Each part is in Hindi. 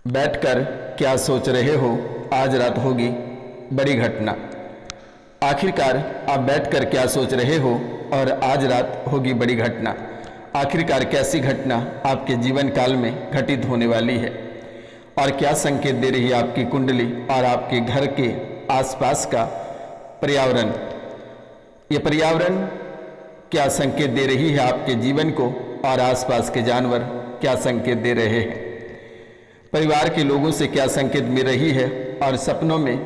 बैठकर क्या सोच रहे हो, आज रात होगी बड़ी घटना। आखिरकार आप बैठकर क्या सोच रहे हो और आज रात होगी बड़ी घटना। आखिरकार कैसी घटना आपके जीवन काल में घटित होने वाली है और क्या संकेत दे रही है आपकी कुंडली और आपके घर के आसपास का पर्यावरण। ये पर्यावरण क्या संकेत दे रही है आपके जीवन को और आसपास के जानवर क्या संकेत दे रहे हैं। परिवार के लोगों से क्या संकेत मिल रही है और सपनों में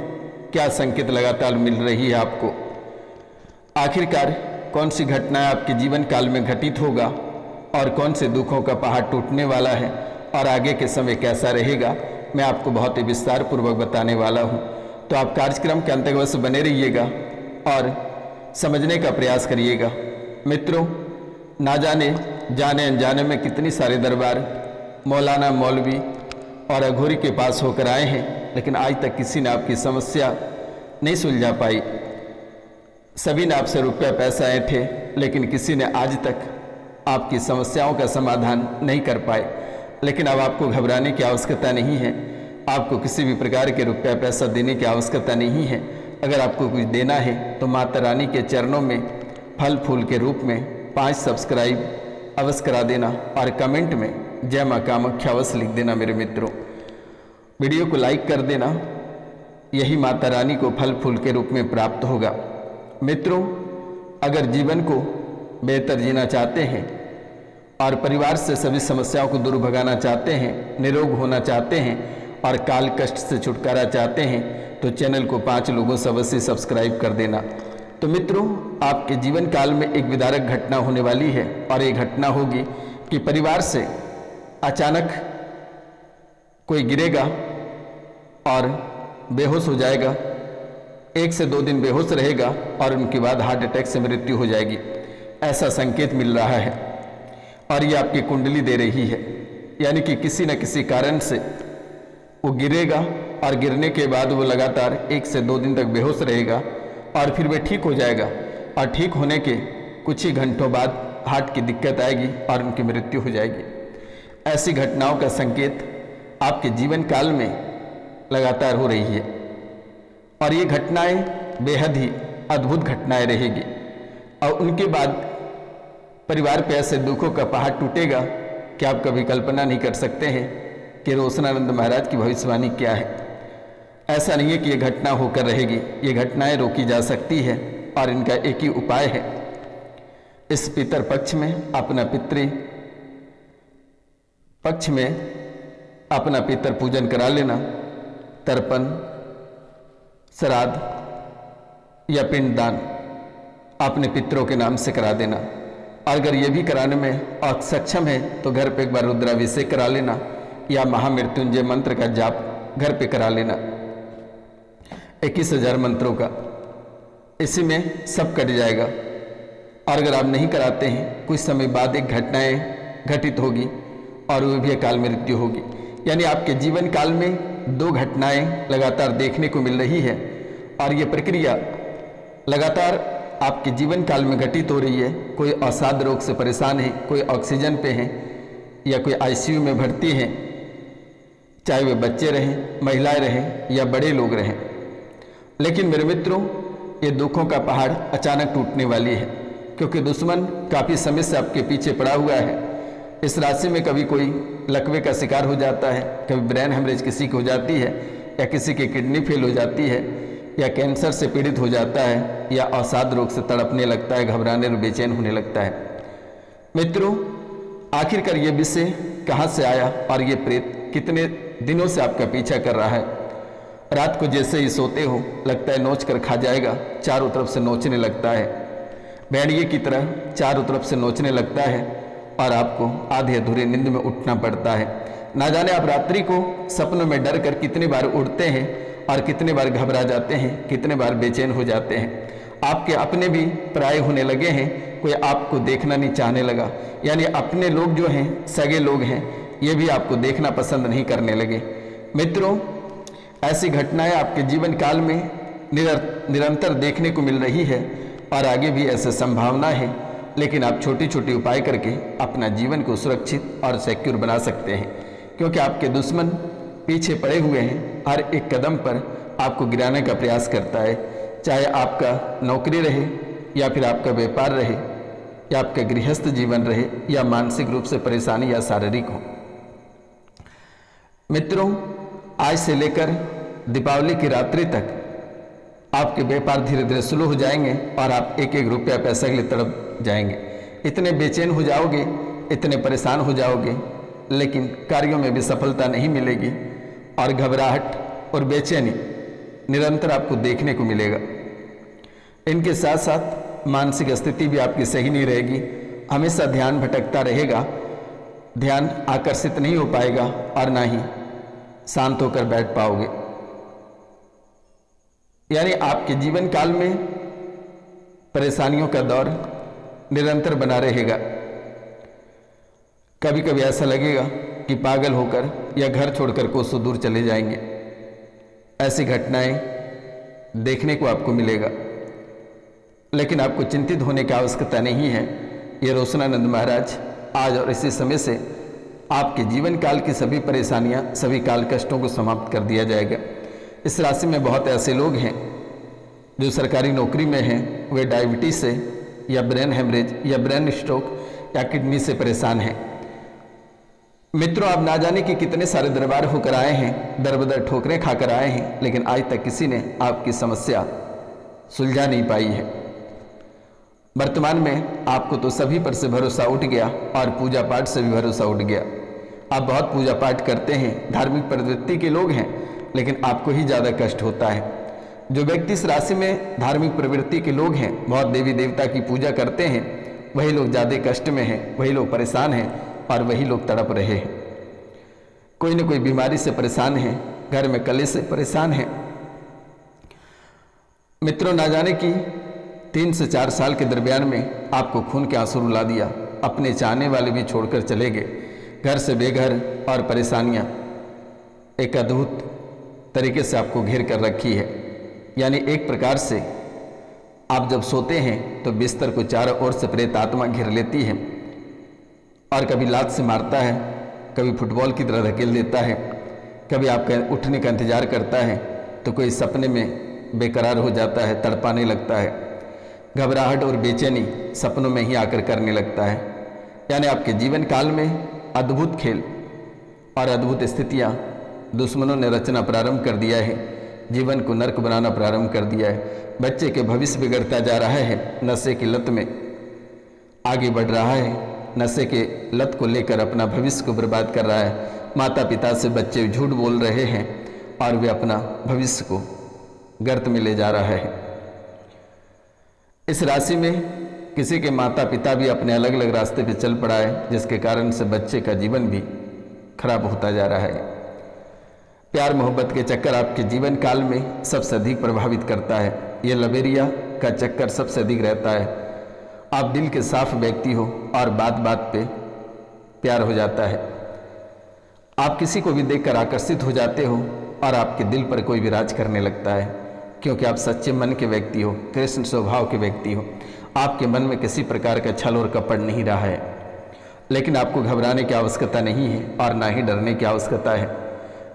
क्या संकेत लगातार मिल रही है आपको। आखिरकार कौन सी घटनाएं आपके जीवन काल में घटित होगा और कौन से दुखों का पहाड़ टूटने वाला है और आगे के समय कैसा रहेगा, मैं आपको बहुत ही विस्तार पूर्वक बताने वाला हूं। तो आप कार्यक्रम के अंतर्गत बने रहिएगा और समझने का प्रयास करिएगा। मित्रों, ना जाने जाने अनजाने में कितनी सारे दरबार मौलाना मौलवी और अघोरी के पास होकर आए हैं, लेकिन आज तक किसी ने आपकी समस्या नहीं सुलझा पाई। सभी ने आपसे रुपया पैसा ऐंठे, लेकिन किसी ने आज तक आपकी समस्याओं का समाधान नहीं कर पाए। लेकिन अब आपको घबराने की आवश्यकता नहीं है, आपको किसी भी प्रकार के रुपया पैसा देने की आवश्यकता नहीं है। अगर आपको कुछ देना है तो माता रानी के चरणों में फल फूल के रूप में 5 सब्सक्राइब अवश्य करा देना और कमेंट में जय माँ कामाख्या अवश्य लिख देना। मेरे मित्रों, वीडियो को लाइक कर देना, यही माता रानी को फल फूल के रूप में प्राप्त होगा। मित्रों, अगर जीवन को बेहतर जीना चाहते हैं और परिवार से सभी समस्याओं को दूर भगाना चाहते हैं, निरोग होना चाहते हैं और काल कष्ट से छुटकारा चाहते हैं, तो चैनल को 5 लोगों से अवश्य सब्सक्राइब कर देना। तो मित्रों, आपके जीवन काल में एक विदारक घटना होने वाली है और ये घटना होगी कि परिवार से अचानक कोई गिरेगा और बेहोश हो जाएगा। 1 से 2 दिन बेहोश रहेगा और उनके बाद हार्ट अटैक से मृत्यु हो जाएगी, ऐसा संकेत मिल रहा है। और ये आपकी कुंडली दे रही है, यानी कि किसी न किसी कारण से वो गिरेगा और गिरने के बाद वो लगातार 1 से 2 दिन तक बेहोश रहेगा और फिर वह ठीक हो जाएगा और ठीक होने के कुछ ही घंटों बाद हार्ट की दिक्कत आएगी और उनकी मृत्यु हो जाएगी। ऐसी घटनाओं का संकेत आपके जीवन काल में लगातार हो रही है और ये घटनाएं बेहद ही अद्भुत घटनाएं रहेगी। और उनके बाद परिवार पे ऐसे दुखों का पहाड़ टूटेगा कि आप कभी कल्पना नहीं कर सकते हैं कि रोशनानंद महाराज की भविष्यवाणी क्या है। ऐसा नहीं है कि ये घटना होकर रहेगी, ये घटनाएं रोकी जा सकती है और इनका एक ही उपाय है। इस पितर पक्ष में अपना पितृ पक्ष में अपना पितर पूजन करा लेना, तर्पण, श्राद्ध या पिंडदान अपने पितरों के नाम से करा देना। और अगर ये भी कराने में असक्षम है तो घर पे एक बार रुद्राभिषेक करा लेना या महामृत्युंजय मंत्र का जाप घर पे करा लेना, 21,000 मंत्रों का। इसी में सब कट जाएगा। और अगर आप नहीं कराते हैं, कुछ समय बाद एक घटनाएं घटित होगी और वो भी अकाल मृत्यु होगी। यानी आपके जीवन काल में 2 घटनाएं लगातार देखने को मिल रही है और ये प्रक्रिया लगातार आपके जीवन काल में घटित हो रही है। कोई अवसाद रोग से परेशान है, कोई ऑक्सीजन पे है या कोई आईसीयू में भर्ती है, चाहे वे बच्चे रहें, महिलाएं रहें या बड़े लोग रहें। लेकिन मेरे मित्रों, ये दुखों का पहाड़ अचानक टूटने वाली है, क्योंकि दुश्मन काफ़ी समय से आपके पीछे पड़ा हुआ है। इस राशि में कभी कोई लकवे का शिकार हो जाता है, कभी ब्रेन हेमरेज किसी की हो जाती है या किसी की किडनी फेल हो जाती है या कैंसर से पीड़ित हो जाता है या अवसाद रोग से तड़पने लगता है, घबराने और बेचैन होने लगता है। मित्रों, आखिरकार ये विषय कहाँ से आया और ये प्रेत कितने दिनों से आपका पीछा कर रहा है। रात को जैसे ही सोते हो लगता है नोच कर खा जाएगा, चारों तरफ से नोचने लगता है, भेड़िए की तरह चारों तरफ से नोचने लगता है और आपको आधे अधूरे नींद में उठना पड़ता है। ना जाने आप रात्रि को सपनों में डर कर कितनी बार उठते हैं और कितने बार घबरा जाते हैं, कितने बार बेचैन हो जाते हैं। आपके अपने भी पराये होने लगे हैं, कोई आपको देखना नहीं चाहने लगा। यानी अपने लोग जो हैं, सगे लोग हैं, ये भी आपको देखना पसंद नहीं करने लगे। मित्रों, ऐसी घटनाएं आपके जीवन काल में निरंतर देखने को मिल रही है और आगे भी ऐसे संभावना है। लेकिन आप छोटी छोटी उपाय करके अपना जीवन को सुरक्षित और सिक्योर बना सकते हैं, क्योंकि आपके दुश्मन पीछे पड़े हुए हैं, हर एक कदम पर आपको गिराने का प्रयास करता है, चाहे आपका नौकरी रहे या फिर आपका व्यापार रहे या आपका गृहस्थ जीवन रहे या मानसिक रूप से परेशानी या शारीरिक हो। मित्रों, आज से लेकर दीपावली की रात्रि तक आपके व्यापार धीरे धीरे स्लो हो जाएंगे और आप एक एक रुपया पैसा के लिए तड़प जाएंगे। इतने बेचैन हो जाओगे, इतने परेशान हो जाओगे, लेकिन कार्यों में भी सफलता नहीं मिलेगी और घबराहट और बेचैनी निरंतर आपको देखने को मिलेगा। इनके साथ साथ मानसिक स्थिति भी आपकी सही नहीं रहेगी, हमेशा ध्यान भटकता रहेगा, ध्यान आकर्षित नहीं हो पाएगा और ना ही शांत होकर बैठ पाओगे। यानी आपके जीवन काल में परेशानियों का दौर निरंतर बना रहेगा। कभी कभी ऐसा लगेगा कि पागल होकर या घर छोड़कर कोसों दूर चले जाएंगे। ऐसी घटनाएं देखने को आपको मिलेगा, लेकिन आपको चिंतित होने की आवश्यकता नहीं है। ये रोशनानंद महाराज आज और इसी समय से आपके जीवन काल की सभी परेशानियां, सभी काल कष्टों को समाप्त कर दिया जाएगा। इस राशि में बहुत ऐसे लोग हैं जो सरकारी नौकरी में हैं, वे डायबिटीज से या ब्रेन हेमरेज या ब्रेन स्ट्रोक या किडनी से परेशान हैं। मित्रों, आप ना जाने कि कितने सारे दरबार होकर आए हैं, दर बदर ठोकरें खाकर आए हैं, लेकिन आज तक किसी ने आपकी समस्या सुलझा नहीं पाई है। वर्तमान में आपको तो सभी पर से भरोसा उठ गया और पूजा पाठ से भी भरोसा उठ गया। आप बहुत पूजा पाठ करते हैं, धार्मिक प्रवृत्ति के लोग हैं, लेकिन आपको ही ज़्यादा कष्ट होता है। जो व्यक्ति इस राशि में धार्मिक प्रवृत्ति के लोग हैं, बहुत देवी देवता की पूजा करते हैं, वही लोग ज़्यादा कष्ट में हैं, वही लोग परेशान हैं और वही लोग तड़प रहे हैं। कोई न कोई बीमारी से परेशान है, घर में कलेश से परेशान है। मित्रों, ना जाने कि 3 से 4 साल के दरमियान में आपको खून के आंसू रुला दिया, अपने चाहने वाले भी छोड़कर चले गए, घर से बेघर और परेशानियां एक अद्भुत तरीके से आपको घेर कर रखी है। यानी एक प्रकार से आप जब सोते हैं तो बिस्तर को चारों ओर से प्रेत आत्मा घेर लेती है और कभी लात से मारता है, कभी फुटबॉल की तरह धकेल देता है, कभी आपका उठने का इंतजार करता है तो कोई सपने में बेकरार हो जाता है, तड़पाने लगता है, घबराहट और बेचैनी सपनों में ही आकर करने लगता है। यानी आपके जीवन काल में अद्भुत खेल और अद्भुत स्थितियां दुश्मनों ने रचना प्रारंभ कर दिया है, जीवन को नर्क बनाना प्रारंभ कर दिया है। बच्चे के भविष्य बिगड़ता जा रहा है, नशे की लत में आगे बढ़ रहा है, नशे के लत को लेकर अपना भविष्य को बर्बाद कर रहा है। माता पिता से बच्चे झूठ बोल रहे हैं और वे अपना भविष्य को गर्त में ले जा रहा है। इस राशि में किसी के माता पिता भी अपने अलग अलग रास्ते पे चल पड़ा है, जिसके कारण से बच्चे का जीवन भी खराब होता जा रहा है। प्यार मोहब्बत के चक्कर आपके जीवन काल में सबसे अधिक प्रभावित करता है। ये लबेरिया का चक्कर सबसे अधिक रहता है। आप दिल के साफ व्यक्ति हो और बात बात पे प्यार हो जाता है। आप किसी को भी देखकर आकर्षित हो जाते हो और आपके दिल पर कोई भी राज करने लगता है, क्योंकि आप सच्चे मन के व्यक्ति हो, कृष्ण स्वभाव के व्यक्ति हो। आपके मन में किसी प्रकार का छल और कपट नहीं रहा है, लेकिन आपको घबराने की आवश्यकता नहीं है और ना ही डरने की आवश्यकता है।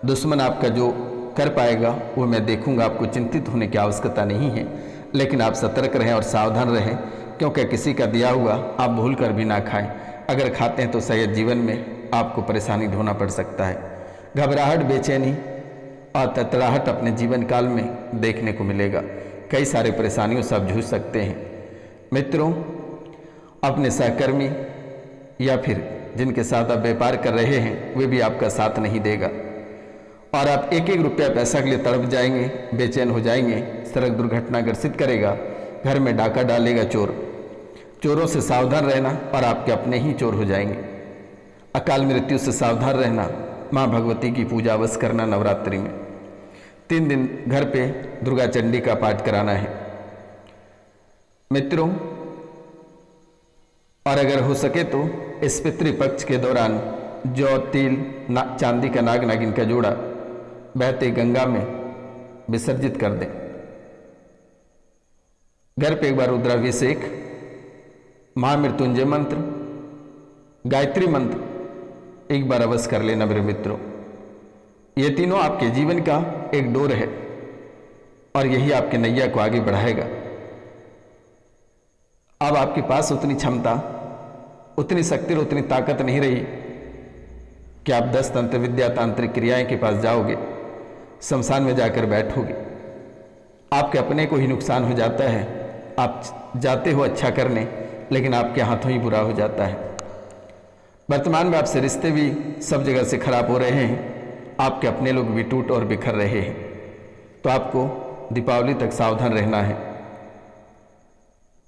दुश्मन आपका जो कर पाएगा वो मैं देखूंगा, आपको चिंतित होने की आवश्यकता नहीं है, लेकिन आप सतर्क रहें और सावधान रहें, क्योंकि किसी का दिया हुआ आप भूल कर भी ना खाएं। अगर खाते हैं तो शायद जीवन में आपको परेशानी ढोना पड़ सकता है। घबराहट, बेचैनी और तड़तड़ाहट अपने जीवन काल में देखने को मिलेगा। कई सारे परेशानियों से आप जूझ सकते हैं। मित्रों, अपने सहकर्मी या फिर जिनके साथ आप व्यापार कर रहे हैं वे भी आपका साथ नहीं देगा और आप एक एक रुपया पैसा के लिए तड़प जाएंगे, बेचैन हो जाएंगे। सड़क दुर्घटना ग्रसित करेगा, घर में डाका डालेगा चोर। चोरों से सावधान रहना और आपके अपने ही चोर हो जाएंगे। अकाल मृत्यु से सावधान रहना। माँ भगवती की पूजा अवश्य करना। नवरात्रि में 3 दिन घर पे दुर्गा चंडी का पाठ कराना है मित्रों। और अगर हो सके तो इस पितृपक्ष के दौरान जौ, तिल, चांदी का नाग नागिन का जोड़ा बहते गंगा में विसर्जित कर दें। घर पे एक बार रुद्राभिषेक, महामृत्युंजय मंत्र, गायत्री मंत्र एक बार अवश्य कर लेना मेरे मित्रों। ये तीनों आपके जीवन का एक डोर है और यही आपके नैया को आगे बढ़ाएगा। अब आपके पास उतनी क्षमता, उतनी शक्ति और उतनी ताकत नहीं रही कि आप 10 तंत्र विद्या तांत्रिक क्रियाएं के पास जाओगे, शमशान में जाकर बैठोगे। आपके अपने को ही नुकसान हो जाता है। आप जाते हो अच्छा करने, लेकिन आपके हाथों ही बुरा हो जाता है। वर्तमान में आपसे रिश्ते भी सब जगह से खराब हो रहे हैं, आपके अपने लोग भी टूट और बिखर रहे हैं। तो आपको दीपावली तक सावधान रहना है।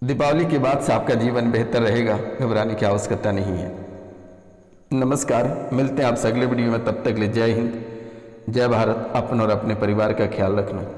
दीपावली के बाद से आपका जीवन बेहतर रहेगा, घबराने की आवश्यकता नहीं है। नमस्कार, मिलते हैं आपसे अगले वीडियो में। तब तक ले जय हिंद, जय भारत। अपना और अपने परिवार का ख्याल रखना।